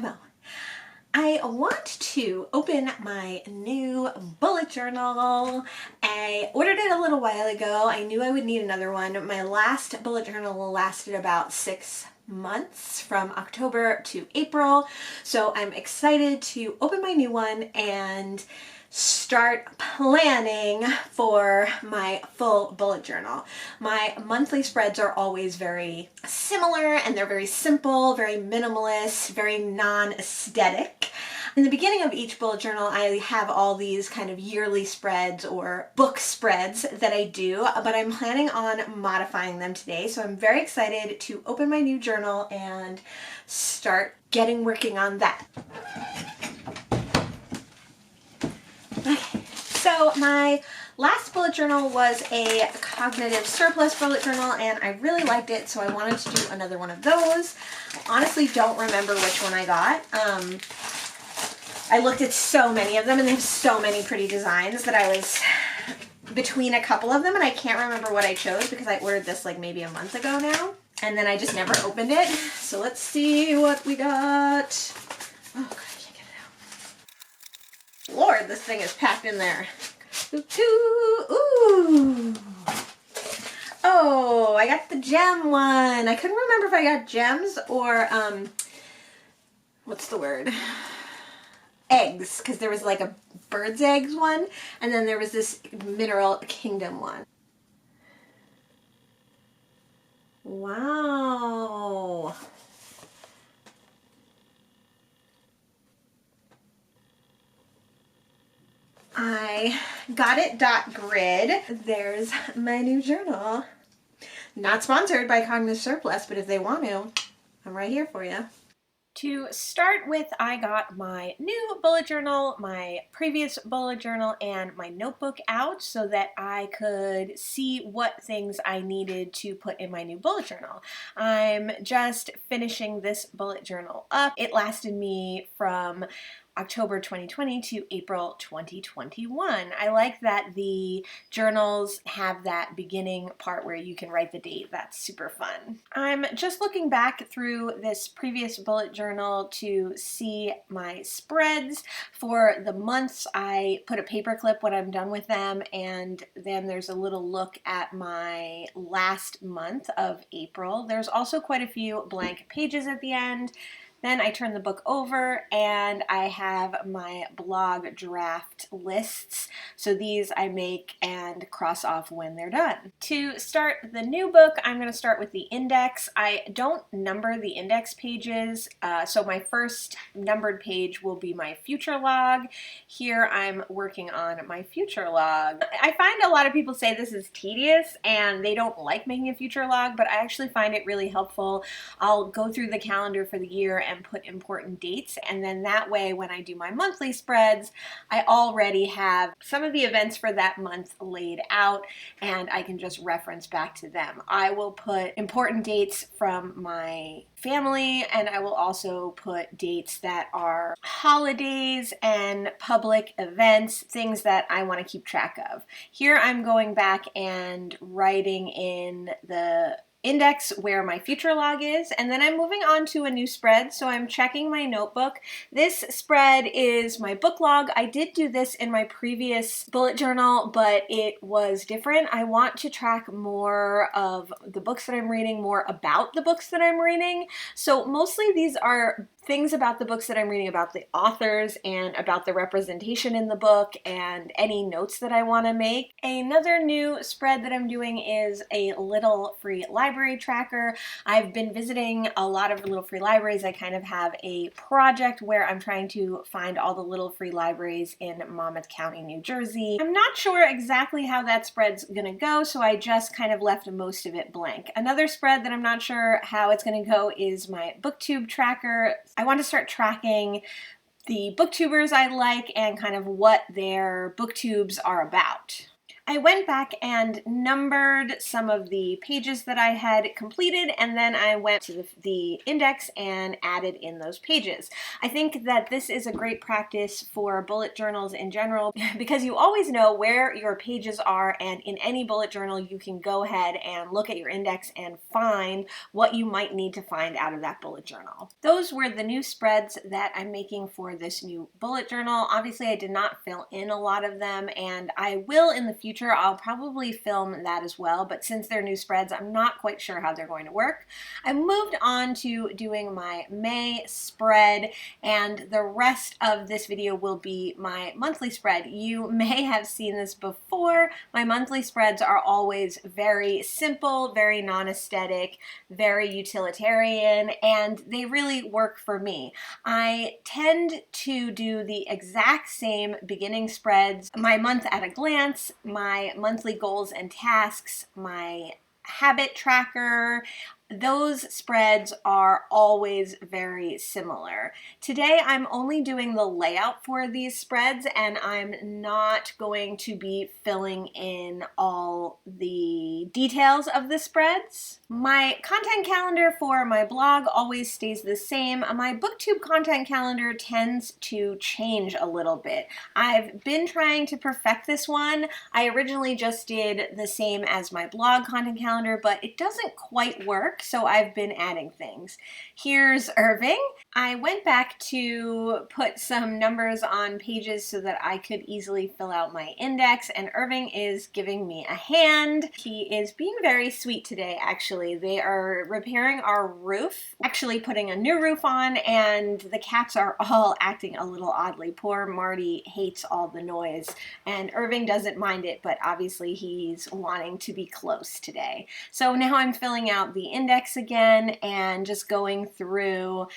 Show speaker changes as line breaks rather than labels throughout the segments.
phone. I want to open my new bullet journal. I ordered it a little while ago. I knew I would need another one. My last bullet journal lasted about 6 months from October to April. So I'm excited to open my new one and start planning for my full bullet journal. My monthly spreads are always very similar and they're very simple, very minimalist, very non-aesthetic. In the beginning of each bullet journal, I have all these kind of yearly spreads or book spreads that I do, but I'm planning on modifying them today. So I'm very excited to open my new journal and start working on that. Okay, so my last bullet journal was a cognitive surplus bullet journal and I really liked it, so I wanted to do another one of those. I honestly don't remember which one I got. I looked at so many of them and they have so many pretty designs that I was between a couple of them and I can't remember what I chose because I ordered this like maybe a month ago now and then I just never opened it. So let's see what we got. Oh God. Lord, this thing is packed in there. Ooh. Oh, I got the gem one. I couldn't remember if I got gems or, what's the word? Eggs, because there was like a bird's eggs one, and then there was this mineral kingdom one. Wow. I got it .grid. There's my new journal. Not sponsored by Cognitive Surplus, but if they want to, I'm right here for you. To start with, I got my new bullet journal, my previous bullet journal, and my notebook out so that I could see what things I needed to put in my new bullet journal. I'm just finishing this bullet journal up. It lasted me from October 2020 to April 2021. I like that the journals have that beginning part where you can write the date. That's super fun. I'm just looking back through this previous bullet journal to see my spreads for the months. I put a paper clip when I'm done with them, and then there's a little look at my last month of April. There's also quite a few blank pages at the end. Then I turn the book over and I have my blog draft lists. So these I make and cross off when they're done. To start the new book, I'm going to start with the index. I don't number the index pages, so my first numbered page will be my future log. Here I'm working on my future log. I find a lot of people say this is tedious and they don't like making a future log, but I actually find it really helpful. I'll go through the calendar for the year and put important dates, and then that way when I do my monthly spreads, I already have some of the events for that month laid out and I can just reference back to them. I will put important dates from my family, and I will also put dates that are holidays and public events, things that I want to keep track of. Here I'm going back and writing in the index where my future log is, and then I'm moving on to a new spread, so I'm checking my notebook. This spread is my book log. I did do this in my previous bullet journal, but it was different. I want to track more of the books that I'm reading, more about the books that I'm reading. So mostly these are things about the books that I'm reading, about the authors and about the representation in the book and any notes that I want to make. Another new spread that I'm doing is a little free library tracker. I've been visiting a lot of little free libraries. I kind of have a project where I'm trying to find all the little free libraries in Monmouth County, New Jersey. I'm not sure exactly how that spread's gonna go, so I just kind of left most of it blank. Another spread that I'm not sure how it's gonna go is my booktube tracker. I want to start tracking the booktubers I like and kind of what their booktubes are about. I went back and numbered some of the pages that I had completed, and then I went to the index and added in those pages. I think that this is a great practice for bullet journals in general because you always know where your pages are, and in any bullet journal you can go ahead and look at your index and find what you might need to find out of that bullet journal. Those were the new spreads that I'm making for this new bullet journal. Obviously I did not fill in a lot of them, and I will in the future. I'll probably film that as well, but since they're new spreads, I'm not quite sure how they're going to work. I moved on to doing my May spread, and the rest of this video will be my monthly spread. You may have seen this before. My monthly spreads are always very simple, very non-aesthetic, very utilitarian, and they really work for me. I tend to do the exact same beginning spreads, my month at a glance, my monthly goals and tasks, my habit tracker. Those spreads are always very similar. Today I'm only doing the layout for these spreads, and I'm not going to be filling in all the details of the spreads. My content calendar for my blog always stays the same. My BookTube content calendar tends to change a little bit. I've been trying to perfect this one. I originally just did the same as my blog content calendar, but it doesn't quite work. So I've been adding things. Here's Irving. I went back to put some numbers on pages so that I could easily fill out my index, and Irving is giving me a hand. He is being very sweet today, actually. They are repairing our roof, actually putting a new roof on, and the cats are all acting a little oddly. Poor Marty hates all the noise, and Irving doesn't mind it, but obviously he's wanting to be close today. So now I'm filling out the index again and just going through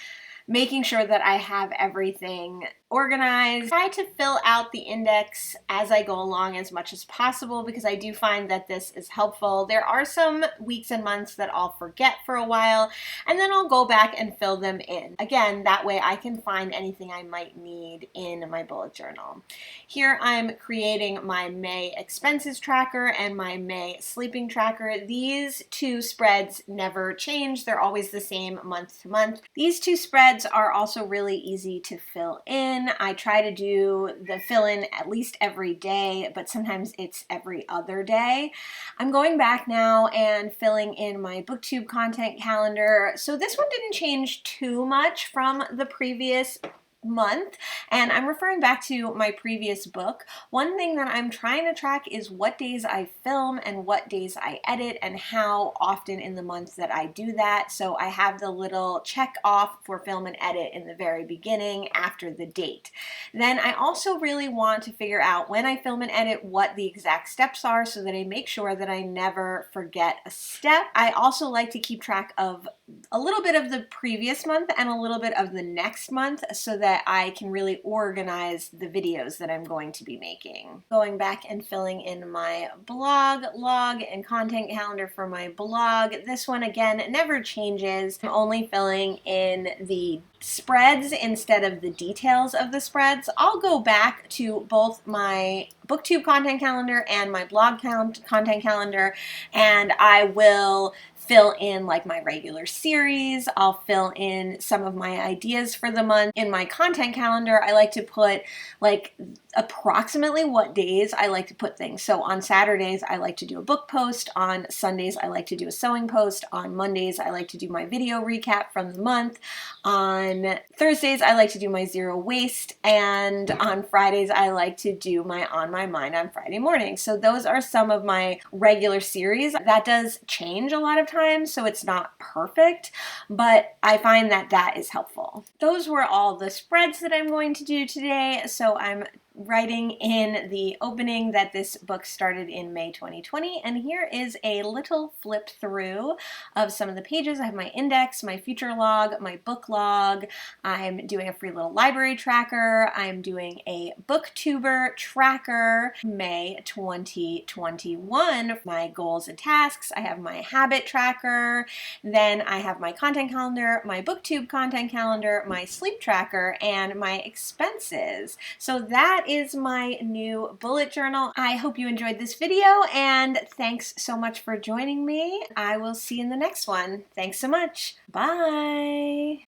making sure that I have everything organized. Try to fill out the index as I go along as much as possible because I do find that this is helpful. There are some weeks and months that I'll forget for a while, and then I'll go back and fill them in. Again, that way I can find anything I might need in my bullet journal. Here I'm creating my May expenses tracker and my May sleeping tracker. These two spreads never change. They're always the same month to month. These two spreads are also really easy to fill in. I try to do the fill in at least every day, but sometimes it's every other day. I'm going back now and filling in my BookTube content calendar. So this one didn't change too much from the previous month, and I'm referring back to my previous book. One thing that I'm trying to track is what days I film and what days I edit and how often in the month that I do that. So I have the little check off for film and edit in the very beginning after the date. Then I also really want to figure out when I film and edit what the exact steps are so that I make sure that I never forget a step. I also like to keep track of a little bit of the previous month and a little bit of the next month so that I can really organize the videos that I'm going to be making. Going back and filling in my blog log and content calendar for my blog. This one again never changes. I'm only filling in the spreads instead of the details of the spreads. I'll go back to both my BookTube content calendar and my blog content calendar, and I will fill in like my regular series. I'll fill in some of my ideas for the month. In my content calendar, I like to put like approximately what days I like to put things. So on Saturdays, I like to do a book post. On Sundays, I like to do a sewing post. On Mondays, I like to do my video recap from the month. On Thursdays, I like to do my zero waste. And on Fridays, I like to do my On My Mind on Friday morning. So those are some of my regular series. That does change a lot of times, so it's not perfect, but I find that that is helpful. Those were all the spreads that I'm going to do today. So I'm writing in the opening that this book started in May 2020, and here is a little flip through of some of the pages. I have my index, my future log, my book log. I'm doing a free little library tracker. I'm doing a booktuber tracker, May 2021, my goals and tasks. I have my habit tracker. Then I have my content calendar, my BookTube content calendar, my sleep tracker, and my expenses. So that that is my new bullet journal. I hope you enjoyed this video, and thanks so much for joining me. I will see you in the next one. Thanks so much. Bye.